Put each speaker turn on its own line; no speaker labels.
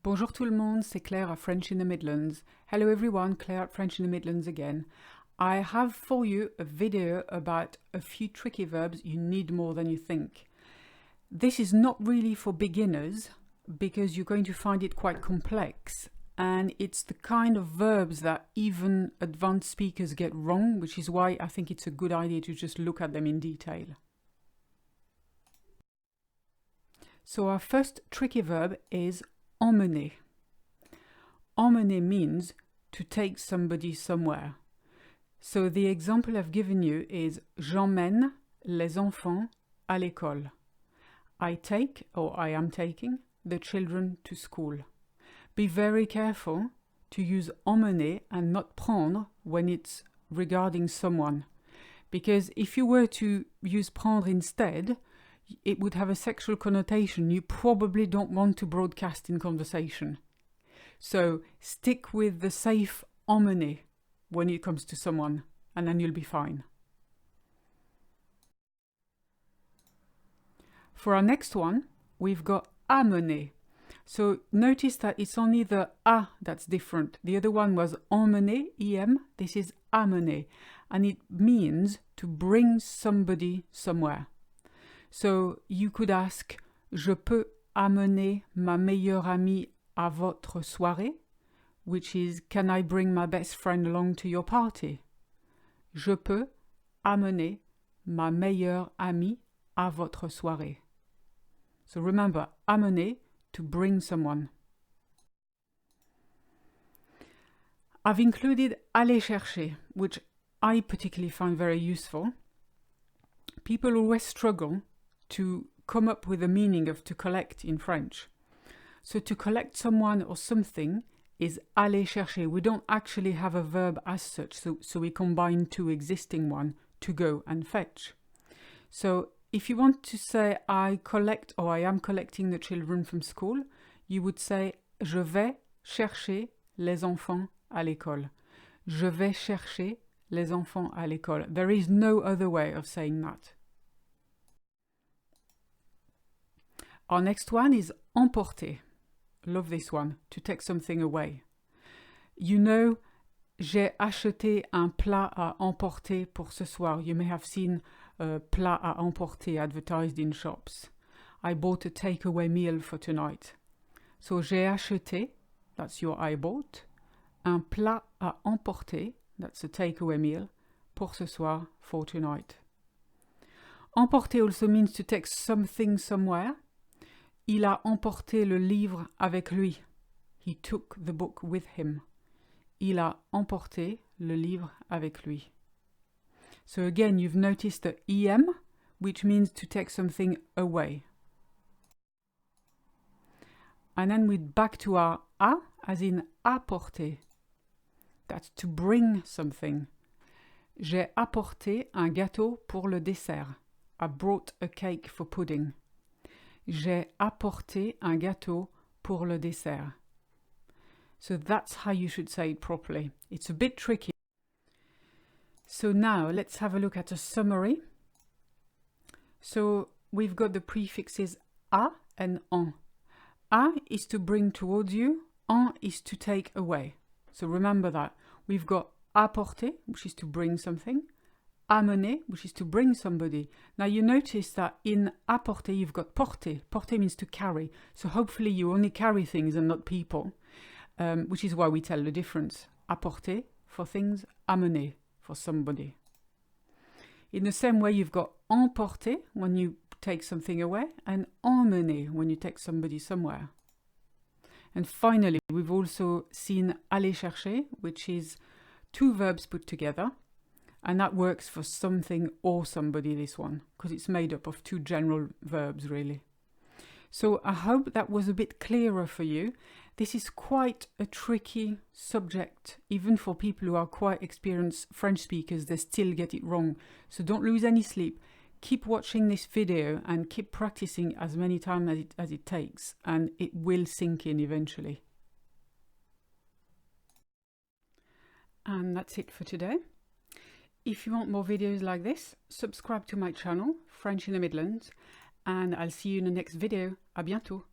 Bonjour tout le monde, c'est Claire at French in the Midlands. Hello everyone, Claire at French in the Midlands again. I have for you a video about a few tricky verbs you need more than you think. This is not really for beginners because you're going to find it quite complex, and it's the kind of verbs that even advanced speakers get wrong, which is why I think it's a good idea to just look at them in detail. So our first tricky verb is emmener. Emmener means to take somebody somewhere. So the example I've given you is j'emmène les enfants à l'école. I take, or I am taking, the children to school. Be very careful to use emmener and not prendre when it's regarding someone. Because if you were to use prendre instead, it would have a sexual connotation you probably don't want to broadcast in conversation. So stick with the safe emmener when it comes to someone, and then you'll be fine. For our next one, we've got amener. So notice that it's only the a that's different. The other one was emmener, em. This is amener, and it means to bring somebody somewhere. So you could ask, je peux amener ma meilleure amie à votre soirée, which is, can I bring my best friend along to your party? Je peux amener ma meilleure amie à votre soirée. So remember, amener, to bring someone. I've included aller chercher, which I particularly find very useful. People always struggle to come up with the meaning of to collect in French. So to collect someone or something is aller chercher. We don't actually have a verb as such, so we combine two existing ones, to go and fetch. So if you want to say I collect or I am collecting the children from school, you would say je vais chercher les enfants à l'école. Je vais chercher les enfants à l'école. There is no other way of saying that. Our next one is emporter. Love this one, to take something away. You know, j'ai acheté un plat à emporter pour ce soir. You may have seen plat à emporter advertised in shops. I bought a takeaway meal for tonight. So j'ai acheté, that's your I bought, un plat à emporter, that's a takeaway meal, pour ce soir, for tonight. Emporter also means to take something somewhere. Il a emporté le livre avec lui. He took the book with him. Il a emporté le livre avec lui. So again, you've noticed the em, which means to take something away. And then we're back to our a, as in apporter. That's to bring something. J'ai apporté un gâteau pour le dessert. I brought a cake for pudding. J'ai apporté un gâteau pour le dessert. So that's how you should say it properly. It's a bit tricky. So now let's have a look at a summary. So we've got the prefixes a and en. A is to bring towards you, en is to take away. So remember that. We've got apporter, which is to bring something, amener, which is to bring somebody. Now you notice that in apporter you've got porter. Porter means to carry. So hopefully you only carry things and not people, which is why we tell the difference. Apporter for things, amener for somebody. In the same way you've got emporter when you take something away, and emmener when you take somebody somewhere. And finally we've also seen aller chercher, which is two verbs put together. And that works for something or somebody, this one, because it's made up of two general verbs, really. So I hope that was a bit clearer for you. This is quite a tricky subject. Even for people who are quite experienced French speakers, they still get it wrong. So don't lose any sleep. Keep watching this video and keep practicing as many times as it takes, and it will sink in eventually. And that's it for today. If you want more videos like this, subscribe to my channel, French in the Midlands, and I'll see you in the next video. À bientôt!